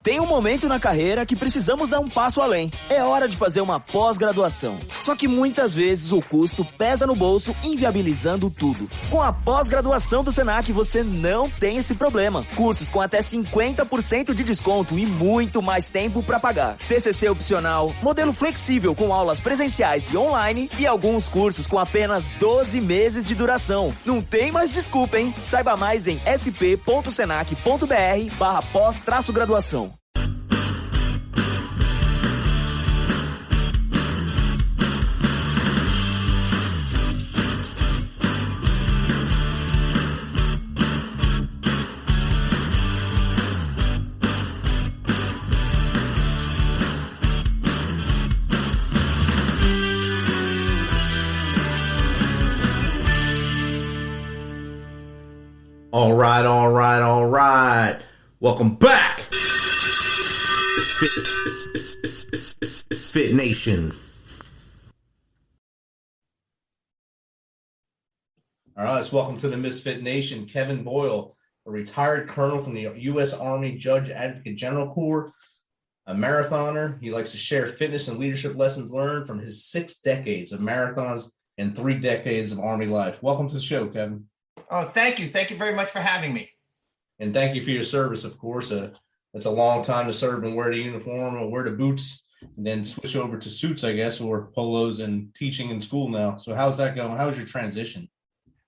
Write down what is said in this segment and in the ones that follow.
Tem um momento na carreira que precisamos dar um passo além. É hora de fazer uma pós-graduação. Só que muitas vezes o custo pesa no bolso, inviabilizando tudo. Com a pós-graduação do Senac, você não tem esse problema. Cursos com até 50% de desconto e muito mais tempo para pagar. TCC opcional, modelo flexível com aulas presenciais e online e alguns cursos com apenas 12 meses de duração. Não tem mais desculpa, hein? Saiba mais em sp.senac.br/pós-graduação. All right. Welcome back. It's Fit Nation. All right, let's welcome to the Misfit Nation, Kevin Boyle, a retired colonel from the U.S. Army Judge Advocate General Corps, a marathoner. He likes to share fitness and leadership lessons learned from his 6 decades of marathons and 3 decades of Army life. Welcome to the show, Kevin. Oh, thank you. Thank you very much for having me. And thank you for your service, of course. It's a long time to serve and wear the uniform or wear the boots and then switch over to suits, I guess, or polos and teaching in school now. So how's that going? How's your transition?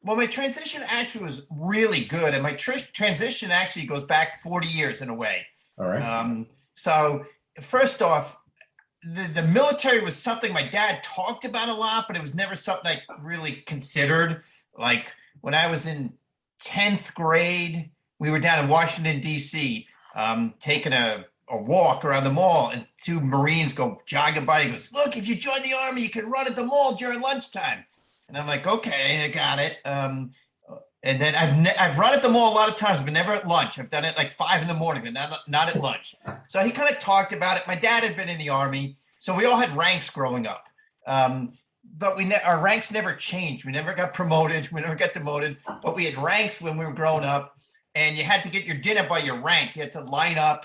Well, my transition actually was really good. And my transition actually goes back 40 years in a way. All right. So first off, the military was something my dad talked about a lot, but it was never something I really considered. Like, when I was in 10th grade, we were down in Washington, D.C., taking a walk around the mall, and 2 Marines go jogging by. He goes, "Look, if you join the Army, you can run at the mall during lunchtime." And I'm like, okay, I got it. And then I've run at the mall a lot of times, but never at lunch. I've done it like 5 a.m, but not at lunch. So he kind of talked about it. My dad had been in the Army, so we all had ranks growing up. But our ranks never changed. We never got promoted. We never got demoted. But we had ranks when we were growing up, and you had to get your dinner by your rank. You had to line up,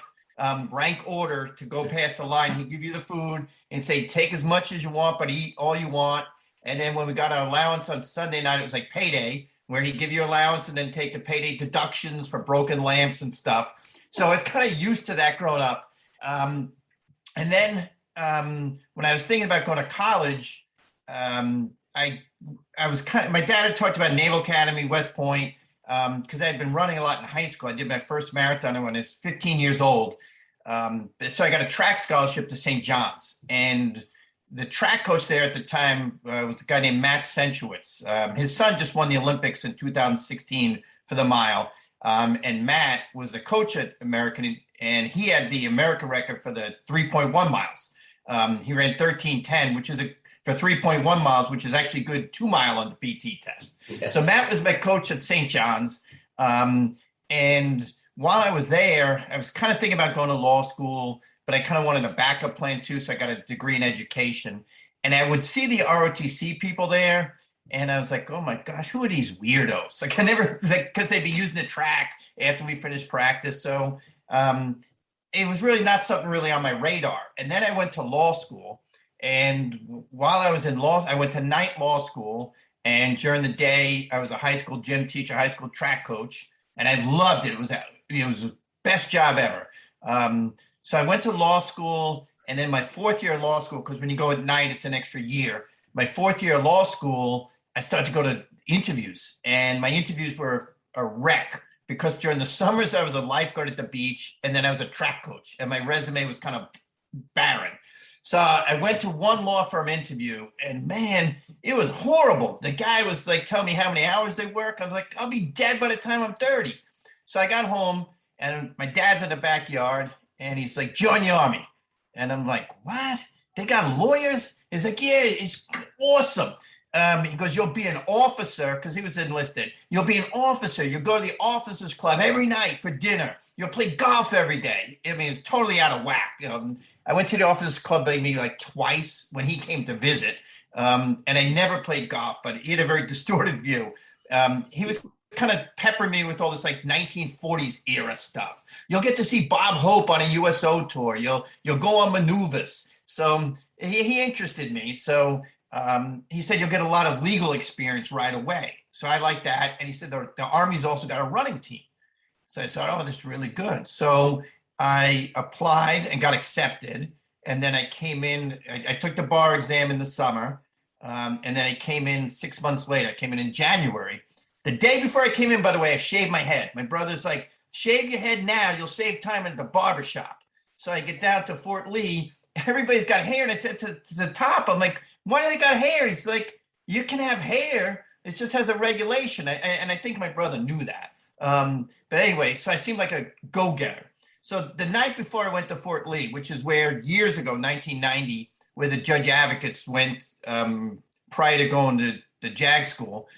rank order to go past the line. He'd give you the food and say, take as much as you want, but eat all you want. And then when we got our allowance on Sunday night, it was like payday, where he'd give you allowance and then take the payday deductions for broken lamps and stuff. So I was kind of used to that growing up. And then when I was thinking about going to college, I was my dad had talked about Naval Academy, West Point, because I had been running a lot in high school. I did my first marathon when I was 15 years old. So I got a track scholarship to St. John's, and the track coach there at the time was a guy named Matt Sensuitz. His son just won the Olympics in 2016 for the mile. And Matt was the coach at American, and he had the American record for the 3.1 miles. He ran 13:10, which is for 3.1 miles, which is actually good 2 mile on the PT test. Yes. So Matt was my coach at St. John's. And while I was there, I was kind of thinking about going to law school, but I kind of wanted a backup plan too. So I got a degree in education, and I would see the ROTC people there. And I was like, oh my gosh, who are these weirdos? Like, I never, because they'd be using the track after we finished practice. So it was really not something really on my radar. And then I went to law school. And while I was in I went to night law school. And during the day, I was a high school gym teacher, high school track coach. And I loved it. It was the best job ever. So I went to law school. And then my 4th year of law school, because when you go at night, it's an extra year. My 4th year of law school, I started to go to interviews. And my interviews were a wreck, because during the summers, I was a lifeguard at the beach. And then I was a track coach. And my resume was kind of barren. So I went to one law firm interview, and man, it was horrible. The guy was like telling me how many hours they work. I was like, I'll be dead by the time I'm 30. So I got home, and my dad's in the backyard, and he's like, join the Army. And I'm like, what? They got lawyers? He's like, yeah, it's awesome. He goes, you'll be an officer, because he was enlisted. You'll be an officer. You'll go to the officers club every night for dinner. You'll play golf every day. I mean, it's totally out of whack. I went to the officers club maybe like twice when he came to visit. And I never played golf, but he had a very distorted view. He was kind of pepper me with all this like 1940s era stuff. You'll get to see Bob Hope on a USO tour. You'll go on maneuvers. So he interested me. So he said you'll get a lot of legal experience right away. So I like that. And he said the Army's also got a running team. So I thought, oh, this is really good. So I applied and got accepted. And then I came in, I took the bar exam in the summer. And then I came in 6 months later. I came in January. The day before I came in, by the way, I shaved my head. My brother's like, shave your head now. You'll save time at the barbershop. So I get down to Fort Lee. Everybody's got hair. And I said to the top, I'm like, why do they got hair? He's like, you can have hair. It just has a regulation. And I think my brother knew that. But anyway, so I seemed like a go-getter. So the night before I went to Fort Lee, which is where years ago, 1990, where the judge advocates went prior to going to the JAG school.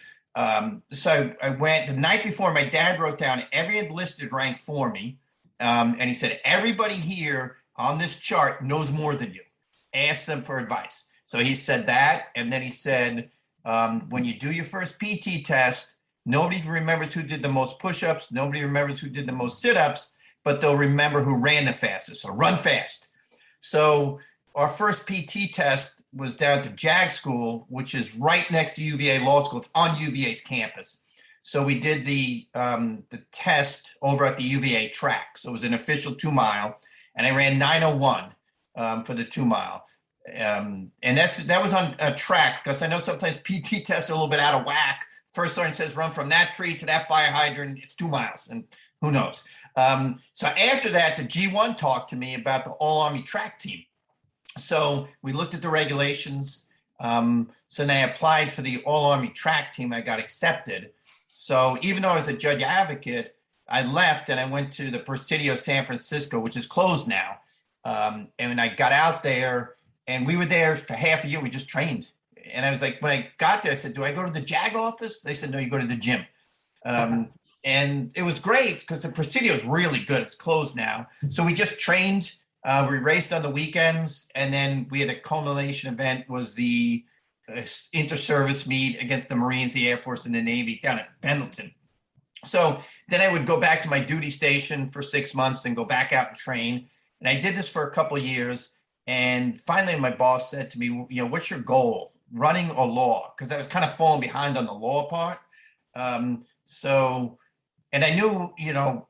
So I went the night before. My dad wrote down every enlisted rank for me. And he said, everybody here on this chart knows more than you. Ask them for advice. So he said that. And then he said, when you do your first PT test, nobody remembers who did the most push-ups. Nobody remembers who did the most sit-ups, but they'll remember who ran the fastest. So run fast. So our first PT test was down to JAG school, which is right next to UVA Law School. It's on UVA's campus. So we did the test over at the UVA track. So it was an official 2 mile, and I ran 9:01 for the 2 mile. And that was on a track, because I know sometimes PT tests are a little bit out of whack. First sergeant says run from that tree to that fire hydrant. It's 2 miles, and who knows? So after that, the G1 talked to me about the All-Army track team. So we looked at the regulations. So then I applied for the All-Army track team. I got accepted. So even though I was a judge advocate, I left and I went to the Presidio San Francisco, which is closed now. And I got out there, and we were there for half a year. We just trained. And I was like, when I got there, I said, do I go to the JAG office? They said, no, you go to the gym. And it was great because the Presidio is really good. It's closed now. So we just trained. We raced on the weekends. And then we had a culmination event, was the inter-service meet against the Marines, the Air Force, and the Navy down at Pendleton. So then I would go back to my duty station for 6 months and go back out and train. And I did this for a couple of years. And finally, my boss said to me, you know, what's your goal, running or law? Because I was kind of falling behind on the law part. And I knew, you know,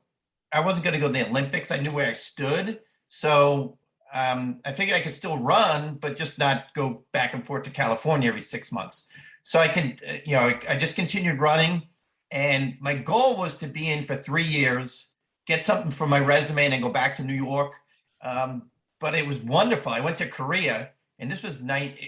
I wasn't going to go to the Olympics. I knew where I stood. So I figured I could still run, but just not go back and forth to California every 6 months. So I can, you know, I just continued running. And my goal was to be in for 3 years, get something for my resume, and then go back to New York. But it was wonderful. I went to Korea, and this was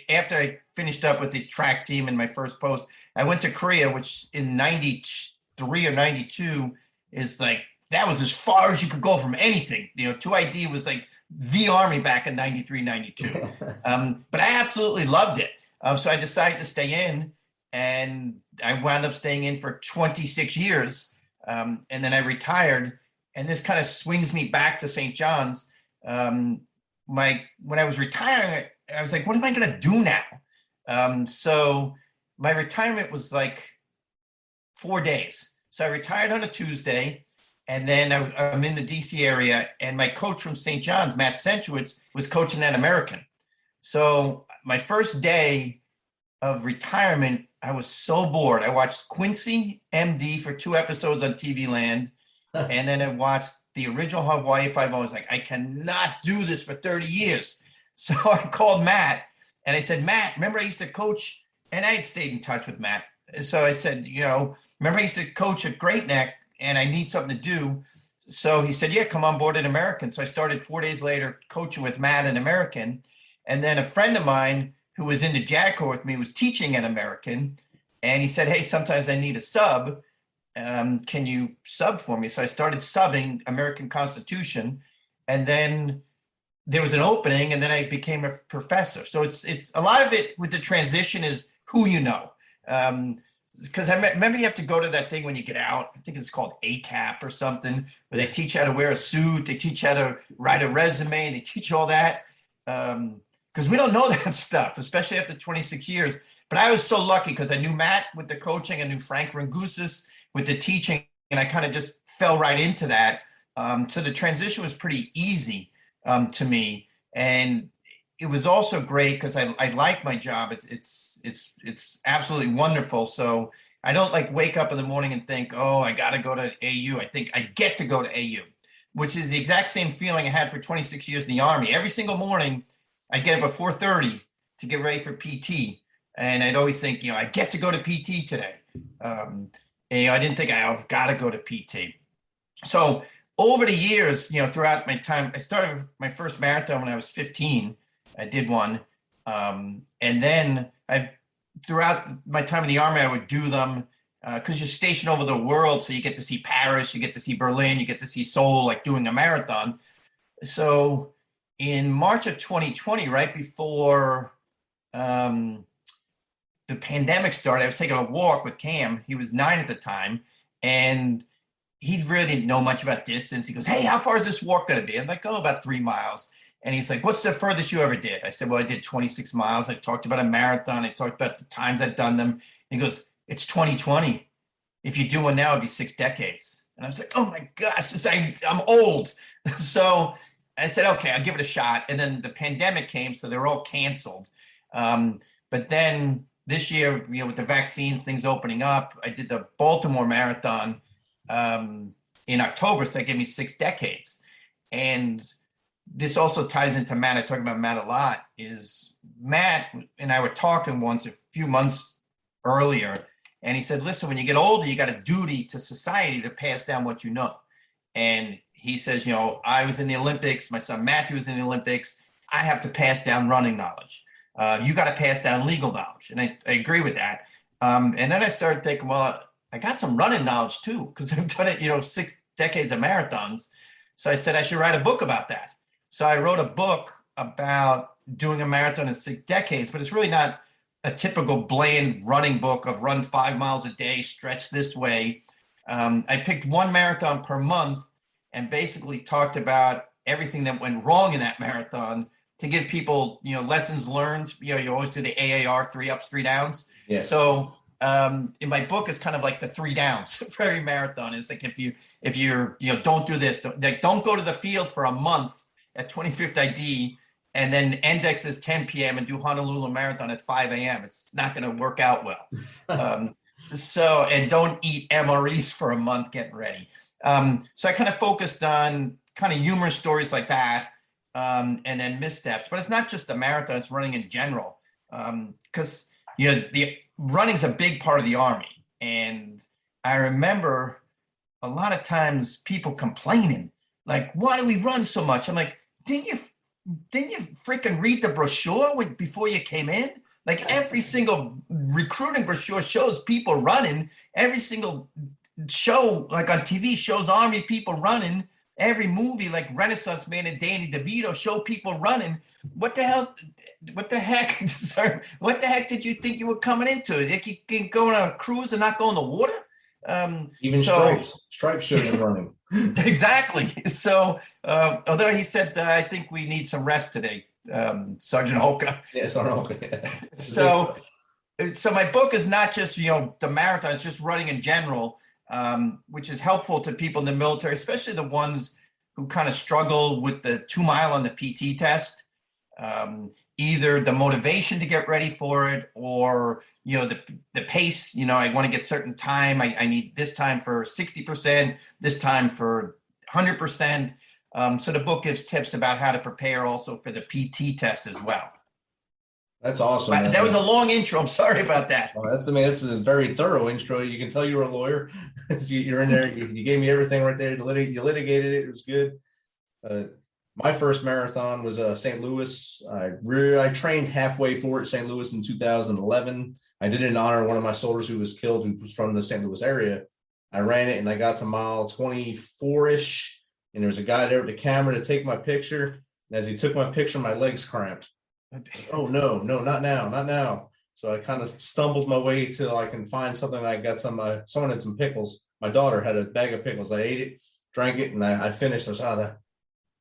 after I finished up with the track team in my first post. I went to Korea, which in 93 or 92 is like, that was as far as you could go from anything. You know, 2ID was like the Army back in 93, 92. But I absolutely loved it. So I decided to stay in, and I wound up staying in for 26 years. And then I retired, and this kind of swings me back to St. John's. When I was retiring, I was like, what am I going to do now? So my retirement was like 4 days. So I retired on a Tuesday, and then I'm in the DC area, and my coach from St. John's, Matt Senchowitz, was coaching that American. So my first day of retirement, I was so bored. I watched Quincy MD for 2 episodes on TV Land, and then I watched the original Hawaii Five-0. I was like, I cannot do this for 30 years. So I called Matt, and I said, Matt, remember I used to coach, and I had stayed in touch with Matt. So I said, you know, remember I used to coach at Great Neck, and I need something to do. So he said, yeah, come on board at American. So I started 4 days later coaching with Matt at American. And then a friend of mine who was in the JAG Corps with me was teaching at American. And he said, hey, sometimes I need a sub. Can you sub for me? So I started subbing American Constitution. And then there was an opening, and then I became a professor. So it's a lot of it with the transition is who you know. Because I remember you have to go to that thing when you get out. I think it's called ACAP or something, where they teach you how to wear a suit. They teach you how to write a resume. And they teach you all that. Because we don't know that stuff, especially after 26 years. But I was so lucky because I knew Matt with the coaching. I knew Frank Rangusis. with the teaching, and I kind of just fell right into that. So the transition was pretty easy to me, and it was also great because I like my job. It's absolutely wonderful. So I don't like wake up in the morning and think, oh, I got to go to AU. I think I get to go to AU, which is the exact same feeling I had for 26 years in the Army. Every single morning, I get up at 4:30 to get ready for PT. And I'd always think, I get to go to PT today. And, I didn't think I've got to go to PT. So over the years, throughout my time, I started my first marathon when I was 15. I did one. And then throughout my time in the Army, I would do them because you're stationed over the world. So you get to see Paris, you get to see Berlin, you get to see Seoul, like doing a marathon. So in March of 2020, right before the pandemic started, I was taking a walk with Cam. He was 9 at the time, and he really didn't know much about distance. He goes, "Hey, how far is this walk going to be?" I'm like, "Oh, about 3 miles." And he's like, "What's the furthest you ever did?" I said, "Well, I did 26 miles. I talked about a marathon. I talked about the times I've done them." And he goes, "It's 2020. If you do one now, it'd be 6 decades." And I was like, "Oh my gosh, I'm old." So I said, "Okay, I'll give it a shot." And then the pandemic came, so they're all canceled. But then this year, with the vaccines, things opening up, I did the Baltimore Marathon in October, so that gave me 6 decades. And this also ties into Matt. I talk about Matt a lot. Is Matt and I were talking once a few months earlier, and he said, "Listen, when you get older, you got a duty to society to pass down what you know." And he says, "I was in the Olympics. My son Matthew was in the Olympics. I have to pass down running knowledge. You got to pass down legal knowledge." And I agree with that. And then I started thinking, well, I got some running knowledge too, because I've done it, 6 decades of marathons. So I said I should write a book about that. So I wrote a book about doing a marathon in 6 decades, but it's really not a typical bland running book of run 5 miles a day, stretch this way. I picked one marathon per month and basically talked about everything that went wrong in that marathon to give people, lessons learned. You always do the AAR, 3 ups, 3 downs. Yes. So in my book, it's kind of like the 3 downs for every marathon. It's like if you're don't do this, don't go to the field for a month at 25th ID and then index is 10 p.m. and do Honolulu Marathon at 5 a.m. It's not going to work out well. And don't eat MREs for a month getting ready. So I kind of focused on kind of humorous stories like that. And then missteps, but it's not just the marathon, it's running in general. Because the running's a big part of the Army. And I remember a lot of times people complaining, like, "Why do we run so much?" I'm like, didn't you freaking read the brochure before you came in? Like every single recruiting brochure shows people running. Every single show, like on TV, shows Army people running. Every movie, like Renaissance Man and Danny DeVito, show people running. What the heck? Sorry, what the heck did you think you were coming into? Like you can go on a cruise and not go in the water? Even Stripes showed him running. Exactly. So, although he said, "I think we need some rest today," Sergeant Holka. Yeah, Sergeant Holka. So my book is not just the marathon; it's just running in general. Which is helpful to people in the military, especially the ones who kind of struggle with the 2 mile on the PT test, either the motivation to get ready for it or, the pace, I want to get certain time. I need this time for 60%, this time for 100%. So the book gives tips about how to prepare also for the PT test as well. That's awesome. That was a long intro. I'm sorry about that. Well, that's a very thorough intro. You can tell you're a lawyer. You're in there. You gave me everything right there. You litigated it. It was good. My first marathon was St. Louis. I trained halfway for it, St. Louis in 2011. I did it in honor of one of my soldiers who was killed, who was from the St. Louis area. I ran it and I got to mile 24-ish. And there was a guy there with the camera to take my picture. And as he took my picture, my legs cramped. Oh, no, not now. So I kind of stumbled my way till I can find something. I got someone had some pickles. My daughter had a bag of pickles. I ate it, drank it, and I finished. I was,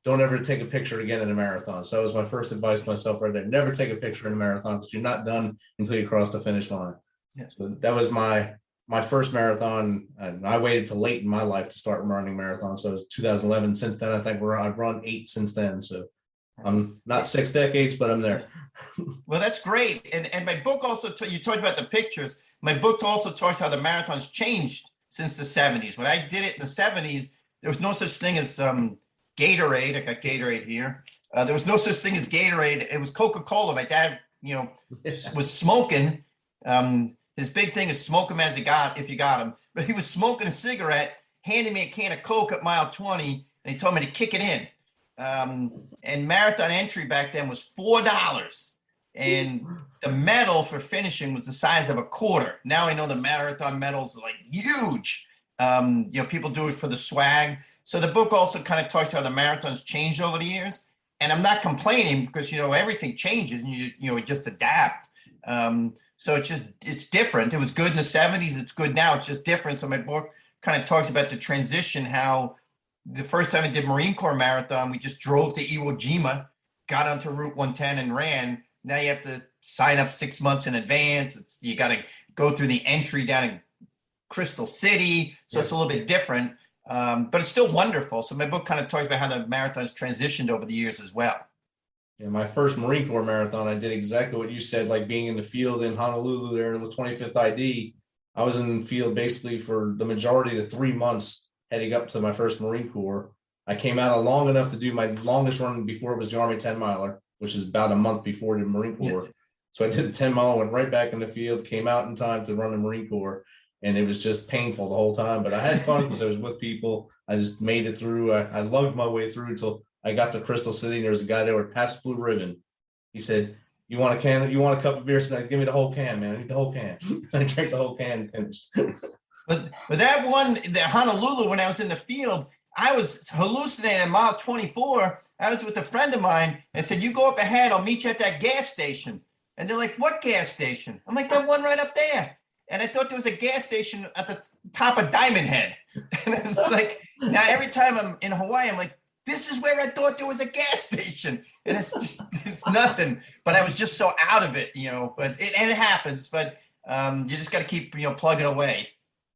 don't ever take a picture again in a marathon. So that was my first advice to myself right there. Never take a picture in a marathon because you're not done until you cross the finish line. Yes. So that was my my first marathon, and I waited till late in my life to start running marathons. So it was 2011. Since then, I think I've run 8 since then. So I'm not 6 decades, but I'm there. Well, that's great. And my book also, you talked about the pictures. My book also talks how the marathons changed since the 70s. When I did it in the 70s, there was no such thing as Gatorade. I got Gatorade here. There was no such thing as Gatorade. It was Coca-Cola. My dad, was smoking. His big thing is smoke him if you got him. But he was smoking a cigarette, handing me a can of Coke at mile 20, and he told me to kick it in. And marathon entry back then was $4. And the medal for finishing was the size of a quarter. Now I know the marathon medals are like huge. People do it for the swag. So the book also kind of talks about how the marathons changed over the years. And I'm not complaining because, everything changes and you just adapt. So it's different. It was good in the 70s. It's good now. It's just different. So my book kind of talks about the transition, how the first time I did Marine Corps marathon, we just drove to Iwo Jima, got onto Route 110 and ran. Now you have to sign up 6 months in advance. You got to go through the entry down in Crystal City. So It's a little bit different, but it's still wonderful. So my book kind of talks about how the marathons transitioned over the years as well. Yeah, my first Marine Corps marathon, I did exactly what you said, like being in the field in Honolulu there in the 25th ID. I was in the field basically for the majority of the 3 months heading up to my first Marine Corps. I came out long enough to do my longest run before it was the Army 10 miler, which is about a month before the Marine Corps. Yeah. So I did the 10 mile, went right back in the field, came out in time to run the Marine Corps. And it was just painful the whole time, but I had fun because I was with people. I just made it through. I lugged my way through until I got to Crystal City. And there was a guy there with Pabst Blue Ribbon. He said, "You want a can? You want a cup of beer tonight? Give me the whole can, man. I need the whole can." I drank the whole can and finished. But that one, the Honolulu, when I was in the field, I was hallucinating at mile 24. I was with a friend of mine and said, "You go up ahead. I'll meet you at that gas station." And they're like, "What gas station?" I'm like, "That one right up there." And I thought there was a gas station at the top of Diamond Head. And it was like, now every time I'm in Hawaii, I'm like, this is where I thought there was a gas station. And it's nothing. But I was just so out of it, but it happens. But you just got to keep, plugging away.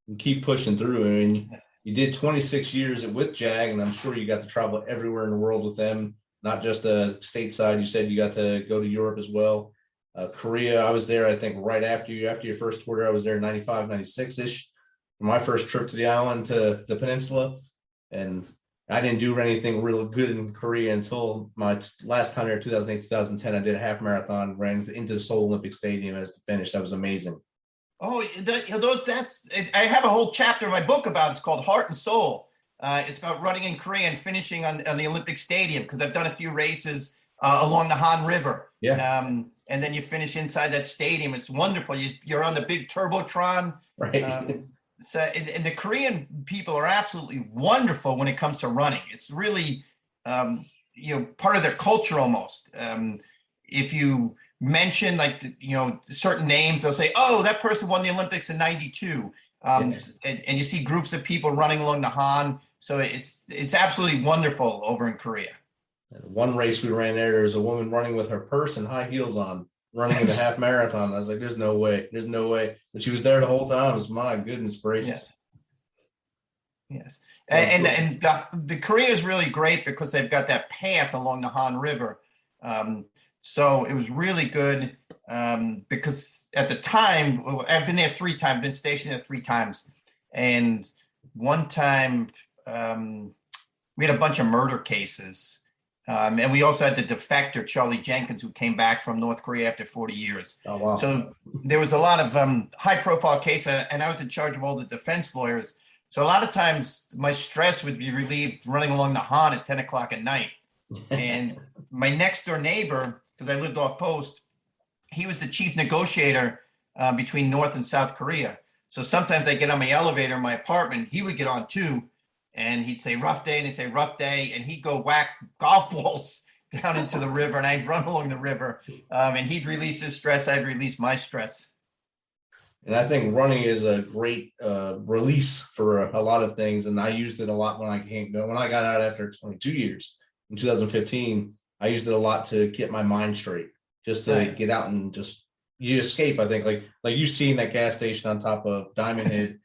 And keep pushing through. I mean, you did 26 years with JAG, and I'm sure you got to travel everywhere in the world with them, not just the stateside. You said you got to go to Europe as well. Korea, I was there, I think, right after your first tour. I was there in 95, 96-ish. My first trip to the island, to the peninsula. And I didn't do anything real good in Korea until my last time there, 2008, 2010. I did a half marathon, ran into the Seoul Olympic Stadium as the finish. That was amazing. Oh, I have a whole chapter in my book about it. It's called Heart and Soul. It's about running in Korea and finishing on the Olympic Stadium, because I've done a few races along the Han River. Yeah. And then you finish inside that stadium. It's wonderful. You're on the big Turbotron. Right. And the Korean people are absolutely wonderful when it comes to running. It's really, part of their culture almost. If you mention certain names, they'll say, "Oh, that person won the Olympics in '92." And you see groups of people running along the Han. So it's absolutely wonderful over in Korea. One race we ran there was a woman running with her purse and high heels on, running in the half marathon. I was like, there's no way. But she was there the whole time. It was, my goodness gracious. Yes. And the Korea is really great because they've got that path along the Han River. So it was really good because at the time, I've been there 3 times, been stationed there 3 times. And one time we had a bunch of murder cases. And we also had the defector, Charlie Jenkins, who came back from North Korea after 40 years. Oh, wow. So there was a lot of high-profile cases, and I was in charge of all the defense lawyers. So a lot of times my stress would be relieved running along the Han at 10 o'clock at night. And my next-door neighbor, because I lived off post, he was the chief negotiator between North and South Korea. So sometimes I get on my elevator in my apartment, he would get on too. And he'd say, "Rough day," and he'd say, "Rough day." And he'd go whack golf balls down into the river, and I'd run along the river. And he'd release his stress. I'd release my stress. And I think running is a great release for a lot of things. And I used it a lot when I got out after 22 years in 2015. I used it a lot to get my mind straight, just to get out and just you escape. I think like you see in that gas station on top of Diamond Head,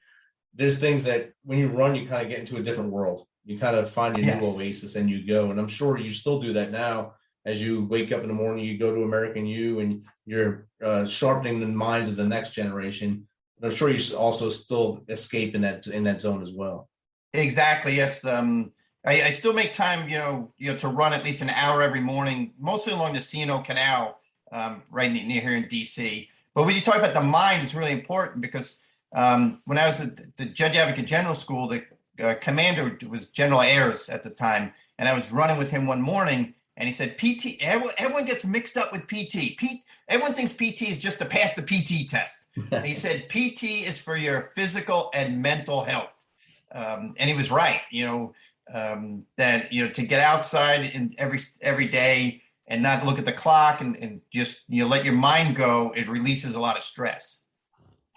there's things that when you run, you kind of get into a different world. You kind of find your new oasis and you go. And I'm sure you still do that now. As you wake up in the morning, you go to American U and you're sharpening the minds of the next generation. But I'm sure you also still escape in that zone as well. Exactly. Yes. I still make time, to run at least an hour every morning, mostly along the C&O Canal, right near here in DC. But when you talk about the mind, it's really important because when I was at the Judge Advocate General School, the commander was General Ayers at the time, and I was running with him one morning, and he said, PT, everyone gets mixed up with PT. Everyone thinks PT is just to pass the PT test. And he said, PT is for your physical and mental health. And he was right, that, to get outside in every day and not look at the clock and just, let your mind go, it releases a lot of stress.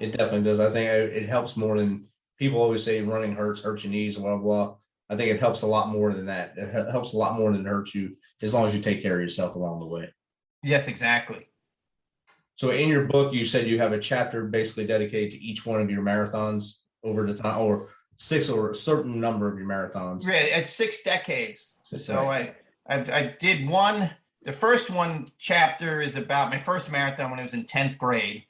It definitely does. I think it helps more than people always say running hurts your knees, blah, blah. I think it helps a lot more than that. It helps a lot more than it hurts you as long as you take care of yourself along the way. Yes, exactly. So in your book, you said you have a chapter basically dedicated to each one of your marathons over the time, or six or a certain number of your marathons. Yeah, it's 6 decades. So I did one. The first one chapter is about my first marathon when I was in 10th grade.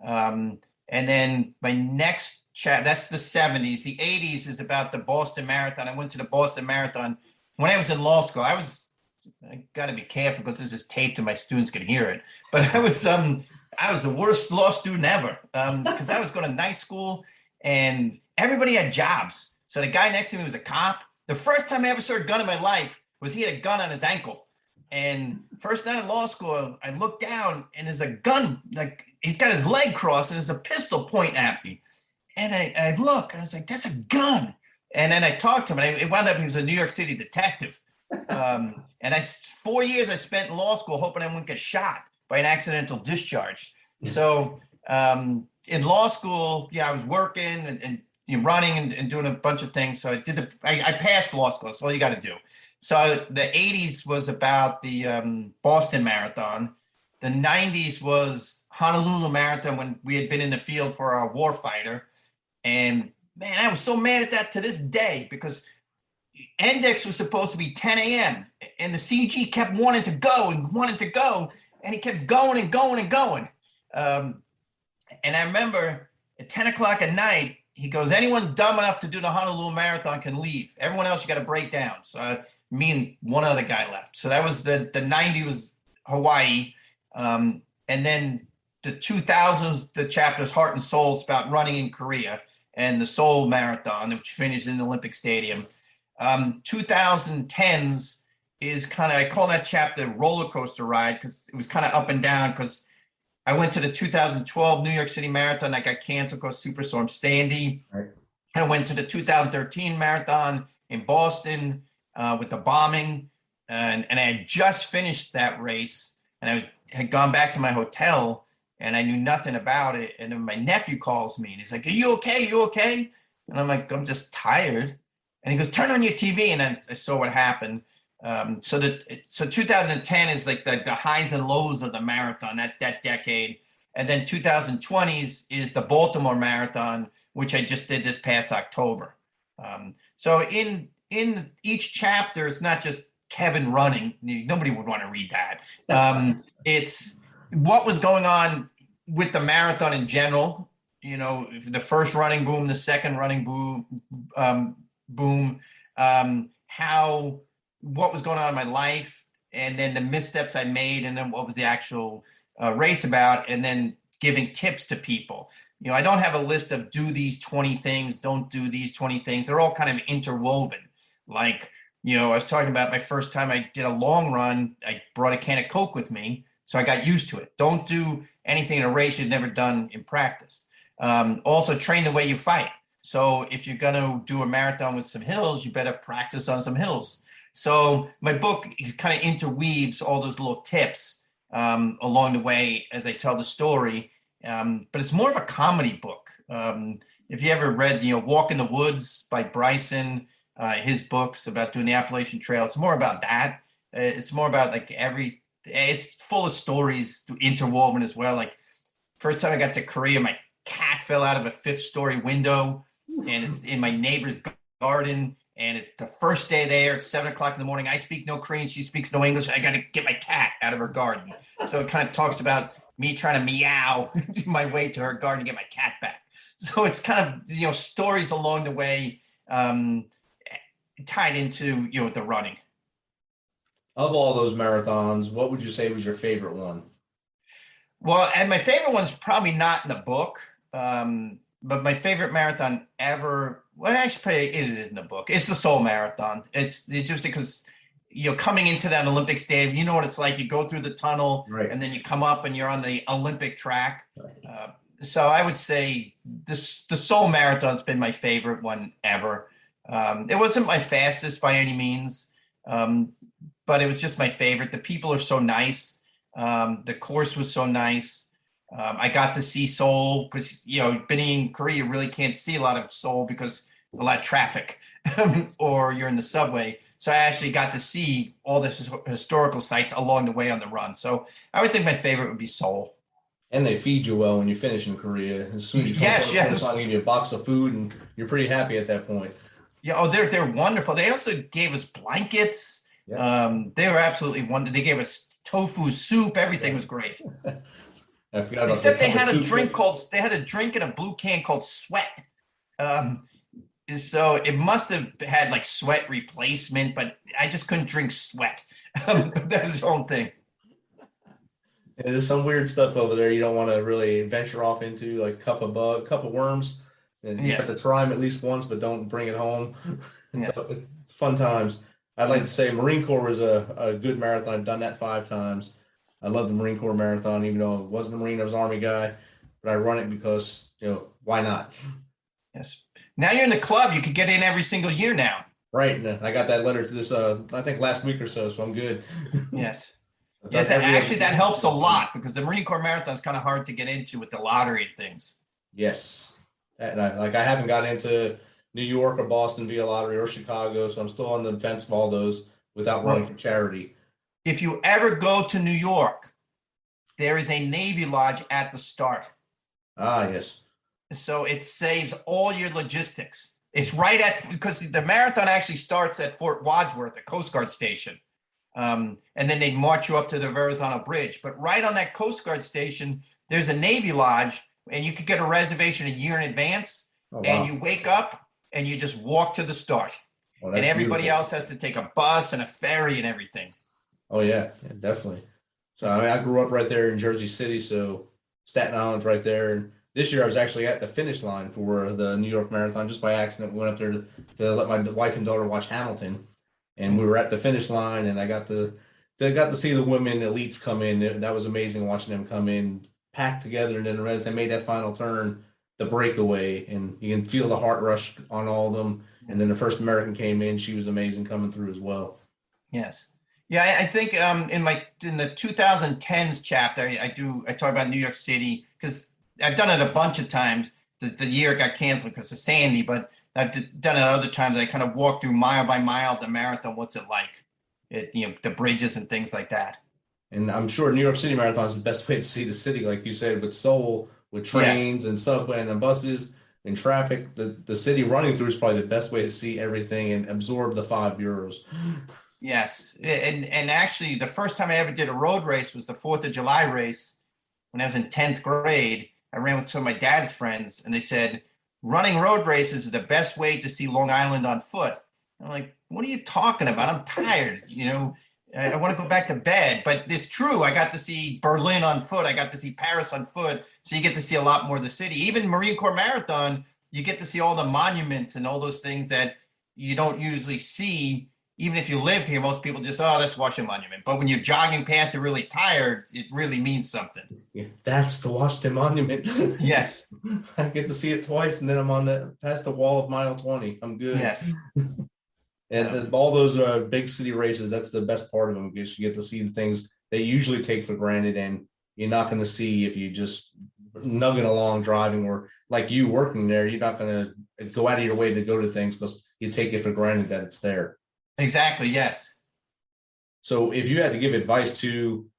And then my next that's the 70s. The 80s is about the Boston Marathon. I went to the Boston Marathon when I was in law school. I got to be careful because this is taped and my students can hear it. But I was the worst law student ever because I was going to night school and everybody had jobs. So the guy next to me was a cop. The first time I ever saw a gun in my life was he had a gun on his ankle. And first night of law school, I looked down and there's a gun, like he's got his leg crossed and there's a pistol pointing at me. And I look and I was like, that's a gun. And then I talked to him and it wound up, he was a New York City detective. And 4 years I spent in law school hoping I wouldn't get shot by an accidental discharge. So in law school, I was working and running and doing a bunch of things. So I passed law school. That's all you got to do. So the 80s was about the Boston Marathon. The 90s was Honolulu Marathon when we had been in the field for our warfighter. And man, I was so mad at that to this day because index was supposed to be 10 a.m. and the CG kept wanting to go, and he kept going and going and going. And I remember at 10 o'clock at night, he goes, anyone dumb enough to do the Honolulu Marathon can leave. Everyone else, you got to break down. So me and one other guy left. So that was the 90 was Hawaii. And then the 2000s, the chapter's Heart and Soul, it's about running in Korea, and the Seoul Marathon, which finished in the Olympic Stadium. 2010s is kind of, I call that chapter roller coaster ride because it was kind of up and down because I went to the 2012 New York City Marathon that got canceled because Superstorm Sandy. Right. I went to the 2013 Marathon in Boston with the bombing, and I had just finished that race, and I had gone back to my hotel, and I knew nothing about it. And then my nephew calls me, and he's like, "Are you okay? You okay?" And I'm like, "I'm just tired." And he goes, "Turn on your TV." And I saw what happened. So 2010 is like the highs and lows of the marathon that decade. And then 2020s is the Baltimore Marathon, which I just did this past October. So in each chapter, it's not just Kevin running. Nobody would want to read that. It's what was going on with the marathon in general. The first running boom, the second running boom, what was going on in my life, and then the missteps I made, and then what was the actual race about, and then giving tips to people. I don't have a list of do these 20 things, don't do these 20 things. They're all kind of interwoven. Like, I was talking about my first time I did a long run, I brought a can of Coke with me, so I got used to it. Don't do anything in a race you've never done in practice. Also, train the way you fight. So if you're going to do a marathon with some hills, you better practice on some hills. So my book kind of interweaves all those little tips along the way as I tell the story. But it's more of a comedy book. If you ever read, Walk in the Woods by Bryson, his books about doing the Appalachian Trail, it's more about that. It's more about it's full of stories interwoven as well. Like first time I got to Korea, my cat fell out of a 5th-story window, and it's in my neighbor's garden. And it's the first day there, it's 7:00 in the morning. I speak no Korean, she speaks no English. I got to get my cat out of her garden. So it kind of talks about me trying to meow my way to her garden to get my cat back. So it's kind of, stories along the way tied into, the running. Of all those marathons, what would you say was your favorite one? Well, and my favorite one's probably not in the book, but my favorite marathon ever, well, actually, it is in the book. It's the Seoul Marathon. It's just because, coming into that Olympic stadium, you know what it's like. You go through the tunnel, Right. and then you come up and you're on the Olympic track. So I would say the Seoul Marathon's been my favorite one ever. It wasn't my fastest by any means, but it was just my favorite. The people are so nice. The course was so nice. I got to see Seoul because, being in Korea, you really can't see a lot of Seoul because a lot of traffic or you're in the subway. So I actually got to see all the historical sites along the way on the run. So I would think my favorite would be Seoul. And they feed you well when you finish in Korea. As soon as you come Yes. they give you a box of food, and you're pretty happy at that point. Yeah, they're wonderful. They also gave us blankets. Yeah. They were absolutely wonderful. They gave us tofu soup. Everything was great. I forgot about Except the they had a soup. drink in a blue can called Sweat. So it must have had like Sweat replacement, but I just couldn't drink Sweat. But that was the whole thing. Yeah, there's some weird stuff over there you don't want to really venture off into, like cup of worms. And you Yes. have to try them at least once, but don't bring it home. Yes. So it's fun times. I'd like to say Marine Corps was a good marathon. I've done that 5 times. I love the Marine Corps marathon, even though I wasn't a Marine, I was an Army guy. But I run it because, why not? Yes. Now you're in the club. You could get in every single year now. Right. And I got that letter to this, I think last week or so I'm good. Yes. But Yes, that's actually, that helps a lot because the Marine Corps Marathon is kind of hard to get into with the lottery and things. Yes. And I haven't got into New York or Boston via lottery or Chicago, so I'm still on the fence of all those without running for charity. If you ever go to New York, there is a Navy Lodge at the start. Ah, yes. So it saves all your logistics. It's because the marathon actually starts at Fort Wadsworth, a Coast Guard station. And then they march you up to the Verrazano Bridge. But right on that Coast Guard station, there's a Navy Lodge, and you could get a reservation a year in advance. Oh, wow. And you wake up and you just walk to the start. Oh, and everybody beautiful. else has to take a bus and a ferry and everything. Oh, yeah, definitely. So I grew up right there in Jersey City, so Staten Island's right there. And this year I was actually at the finish line for the New York Marathon just by accident. We went up there to let my wife and daughter watch Hamilton. And we were at the finish line, and I got to see the women elites come in. That was amazing watching them come in, packed together, and then as they made that final turn, the breakaway, and you can feel the heart rush on all of them. And then the first American came in; she was amazing coming through as well. Yes, yeah, I think in the 2010s chapter, I talk about New York City because I've done it a bunch of times. The year it got canceled because of Sandy, but I've done it other times. I kind of walk through mile by mile the marathon. What's it like? The bridges and things like that. And I'm sure New York City Marathon is the best way to see the city, like you said, with Seoul, with trains and subway and buses and traffic. The city running through is probably the best way to see everything and absorb the 5 bureaus. Yes, and actually, the first time I ever did a road race was the 4th of July race when I was in 10th grade. I ran with some of my dad's friends, and they said, running road races is the best way to see Long Island on foot. I'm like, what are you talking about? I'm tired. I want to go back to bed. But it's true. I got to see Berlin on foot. I got to see Paris on foot. So you get to see a lot more of the city. Even Marine Corps Marathon, you get to see all the monuments and all those things that you don't usually see. Even if you live here, most people just, let's watch a monument. But when you're jogging past it really tired, it really means something. Yeah, that's the Washington Monument. Yes. I get to see it twice, and then I'm past the wall of mile 20. I'm good. Yes. And all those big city races, that's the best part of them, because you get to see the things they usually take for granted, and you're not going to see if you just nugging along driving, or like you working there, you're not going to go out of your way to go to things because you take it for granted that it's there. Exactly. Yes. So if you had to give advice to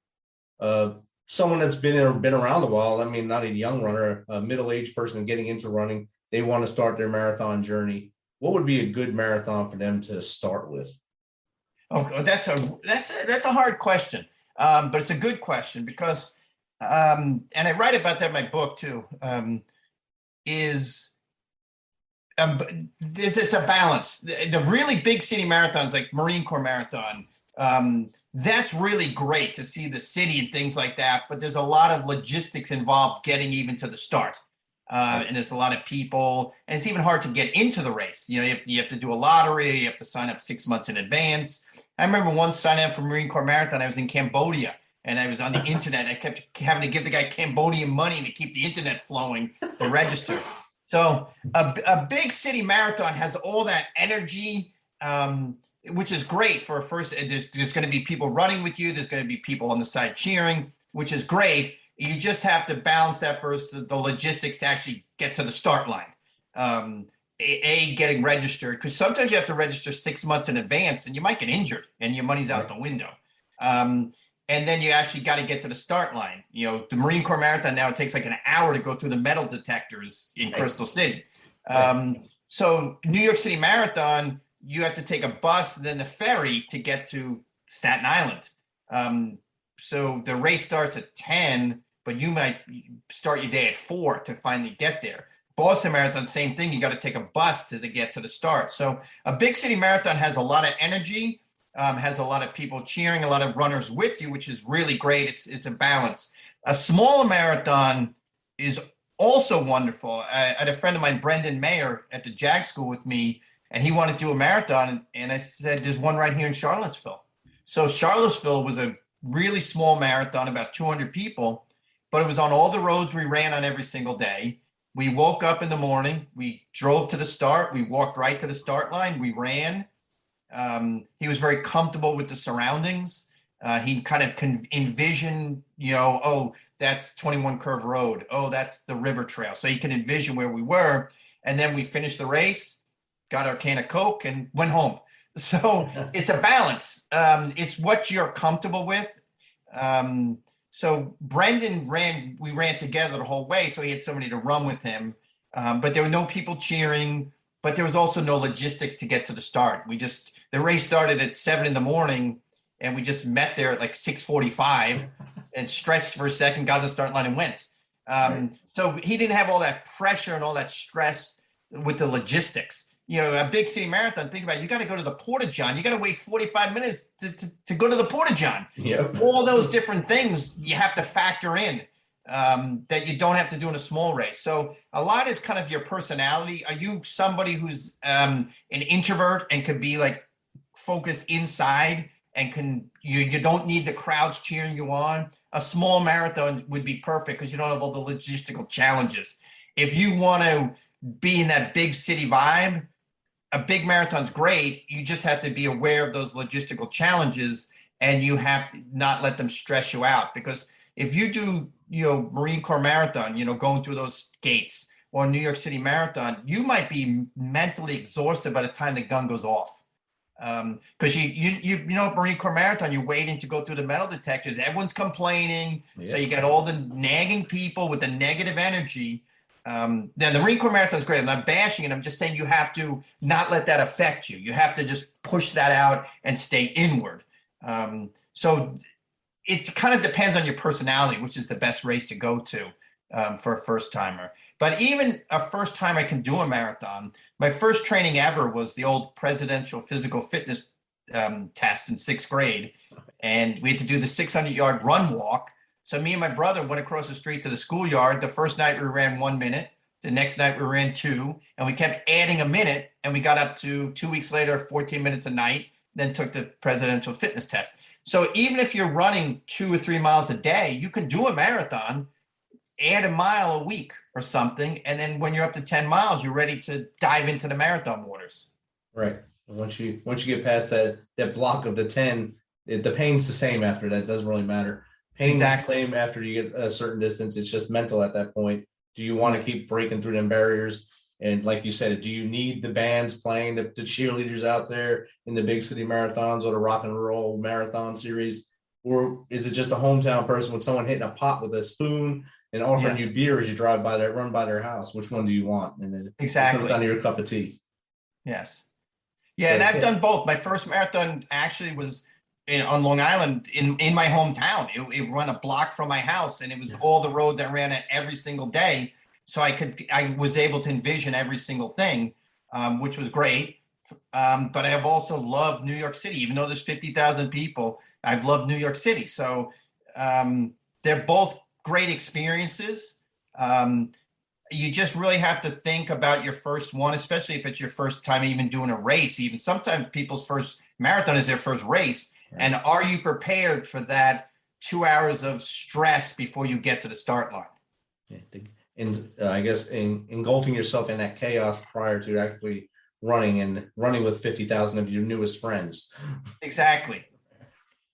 someone that's been around a while, I mean, not a young runner, a middle-aged person getting into running, they want to start their marathon journey, what would be a good marathon for them to start with? Okay, that's a hard question, but it's a good question because, and I write about that in my book too. It's a balance. The really big city marathons, like Marine Corps Marathon, that's really great to see the city and things like that. But there's a lot of logistics involved getting even to the start. And there's a lot of people, and it's even hard to get into the race. You know, you have to do a lottery, you have to sign up 6 months in advance. I remember once signing up for Marine Corps Marathon, I was in Cambodia and I was on the internet. I kept having to give the guy Cambodian money to keep the internet flowing to register. So a big city marathon has all that energy, which is great for a first. There's going to be people running with you. There's going to be people on the side cheering, which is great. You just have to balance that versus the logistics to actually get to the start line. Getting registered, because sometimes you have to register 6 months in advance and you might get injured and your money's out the window. And then you actually got to get to the start line. You know, the Marine Corps Marathon now, it takes like an hour to go through the metal detectors in Crystal City. So New York City Marathon, you have to take a bus and then the ferry to get to Staten Island. So the race starts at 10, but you might start your day at 4 to finally get there. Boston Marathon, same thing. You got to take a bus to get to the start. So a big city marathon has a lot of energy, has a lot of people cheering, a lot of runners with you, which is really great. It's a balance. A smaller marathon is also wonderful. I had a friend of mine, Brendan Mayer, at the JAG school with me, and he wanted to do a marathon. And I said, there's one right here in Charlottesville. So Charlottesville was a really small marathon, about 200 people, but it was on all the roads we ran on every single day. We woke up in the morning, we drove to the start, we walked right to the start line, we ran. He was very comfortable with the surroundings. He kind of envision, oh, that's 21 Curve Road. Oh, that's the river trail. So he can envision where we were. And then we finished the race, got our can of Coke and went home. So it's a balance. It's what you're comfortable with. So Brendan we ran together the whole way. So he had somebody to run with him, but there were no people cheering, but there was also no logistics to get to the start. The race started at 7 a.m. and we just met there at like 6:45 and stretched for a second, got to the start line and went. So he didn't have all that pressure and all that stress with the logistics. You know, a big city marathon, think about it, you got to go to the Porta-John. You got to wait 45 minutes to go to the Porta-John. Yep. All those different things you have to factor in that you don't have to do in a small race. So a lot is kind of your personality. Are you somebody who's an introvert and could be like focused inside and you don't need the crowds cheering you on? A small marathon would be perfect because you don't have all the logistical challenges. If you want to be in that big city vibe, a big marathon's great. You just have to be aware of those logistical challenges and you have to not let them stress you out. Because if you do, Marine Corps Marathon, going through those gates, or New York City Marathon, you might be mentally exhausted by the time the gun goes off. Because Marine Corps Marathon, you're waiting to go through the metal detectors. Everyone's complaining. Yeah. So you got all the nagging people with the negative energy. Then the Marine Corps Marathon is great. I'm not bashing it. I'm just saying you have to not let that affect you. You have to just push that out and stay inward. So it kind of depends on your personality, which is the best race to go to for a first timer. But even a first timer can do a marathon. My first training ever was the old presidential physical fitness test in 6th grade. And we had to do the 600-yard run walk. So me and my brother went across the street to the schoolyard. The first night we ran 1 minute. The next night we ran 2. And we kept adding a minute. And we got up to 2 weeks later, 14 minutes a night, then took the presidential fitness test. So even if you're running 2 or 3 miles a day, you can do a marathon, add a mile a week or something. And then when you're up to 10 miles, you're ready to dive into the marathon waters. Right. Once you get past that block of the 10, the pain's the same after that. It doesn't really matter. Pain's exactly the same after you get a certain distance. It's just mental at that point. Do you want to keep breaking through them barriers? And like you said, do you need the bands playing, the cheerleaders out there in the big city marathons or the rock and roll marathon series? or is it just a hometown person with someone hitting a pot with a spoon and offering you beer as you run by their house? Which one do you want? And then exactly, it comes down to your cup of tea. Yes. Yeah, and I've done both. My first marathon actually was on Long Island in my hometown. It ran a block from my house, and it was all the roads I ran at every single day. So I was able to envision every single thing, which was great. But I have also loved New York City, even though there's 50,000 people. I've loved New York City. So they're both great experiences. You just really have to think about your first one, especially if it's your first time even doing a race. Even sometimes people's first marathon is their first race. Right. And are you prepared for that 2 hours of stress before you get to the start line? Yeah, and I guess engulfing yourself in that chaos prior to actually running with 50,000 of your newest friends. Exactly.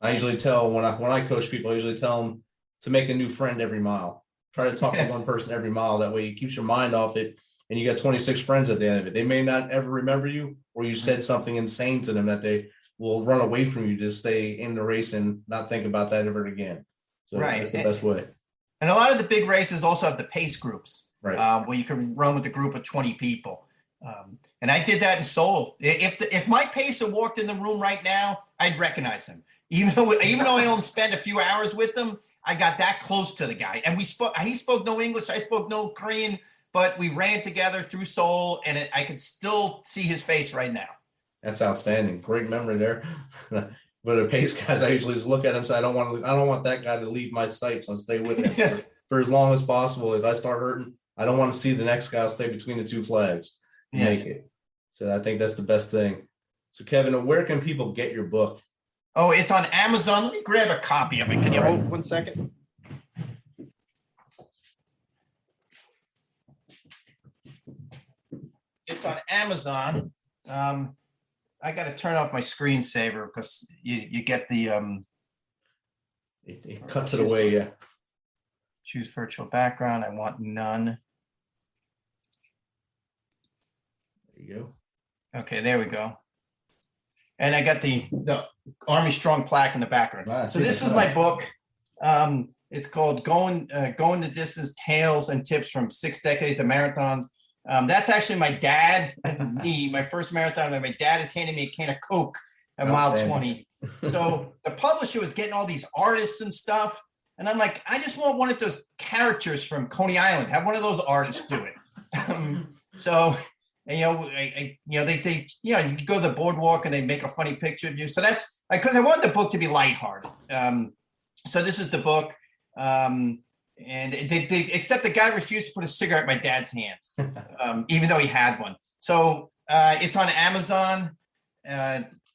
I usually tell when I coach people, I usually tell them to make a new friend every mile. Try to talk to one person every mile. That way it keeps your mind off it, and you got 26 friends at the end of it. They may not ever remember you, or you said something insane to them that they will run away from you to stay in the race and not think about that ever again. So that's the best way. And a lot of the big races also have the pace groups, right? Where you can run with a group of 20 people. And I did that in Seoul. If Mike Pacer walked in the room right now, I'd recognize him. Even though I only spent a few hours with him, I got that close to the guy. And he spoke no English, I spoke no Korean, but we ran together through Seoul, and I could still see his face right now. That's outstanding. Great memory there. But the pace guys, I usually just look at him and say, I don't want that guy to leave my sight, so I'll stay with him Yes. for as long as possible. If I start hurting, I don't want to see the next guy. I'll stay between the two flags. Make it. So I think that's the best thing. So Kevin, where can people get your book? Oh, it's on Amazon. Let me grab a copy of it. Can you hold 1 second? It's on Amazon. I got to turn off my screensaver because you get the it cuts it away. Yeah. Choose virtual background. I want none. There you go. Okay, there we go. And I got the Army Strong plaque in the background. Nice. So this is my book. It's called Going the Distance, Tales and Tips from 6 Decades of Marathons. That's actually my dad and me, my first marathon. My dad is handing me a can of Coke at mile 20. So the publisher was getting all these artists and stuff. And I'm like, I just want one of those characters from Coney Island. Have one of those artists do it. So... And, they you go to the boardwalk and they make a funny picture of you. So that's because I wanted the book to be lighthearted. So this is the book. And except the guy refused to put a cigarette in my dad's hand, even though he had one. So it's on Amazon,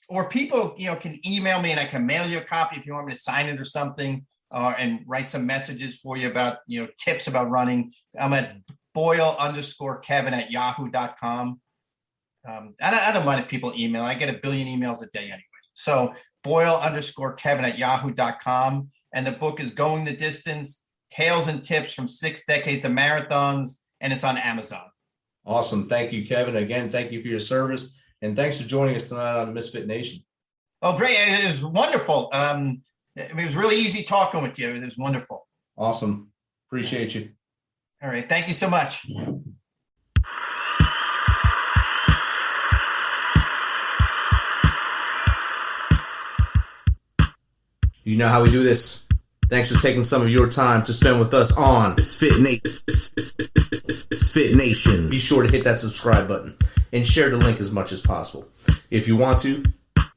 or people, can email me and I can mail you a copy if you want me to sign it or something, and write some messages for you about, tips about running. I'm at Boyle_Kevin@yahoo.com. I don't mind if people email. I get 1 billion emails a day anyway. So Boyle_Kevin@yahoo.com. And the book is Going the Distance, Tales and Tips from 6 Decades of Marathons. And it's on Amazon. Awesome. Thank you, Kevin. Again, thank you for your service. And thanks for joining us tonight on Misfit Nation. Oh, great. It was wonderful. It was really easy talking with you. It was wonderful. Awesome. Appreciate you. All right. Thank you so much. You know how we do this. Thanks for taking some of your time to spend with us on Misfit Nation. Be sure to hit that subscribe button and share the link as much as possible. If you want to,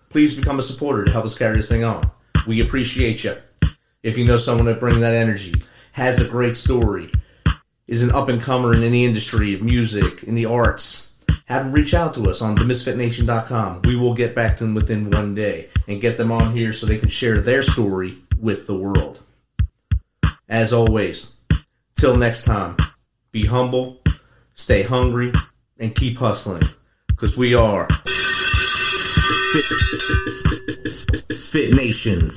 please become a supporter to help us carry this thing on. We appreciate you. If you know someone that brings that energy, has a great story, is an up-and-comer in the industry of music, in the arts, have them reach out to us on themisfitnation.com. We will get back to them within 1 day and get them on here so they can share their story with the world. As always, till next time, be humble, stay hungry, and keep hustling, because we are Fit Nation.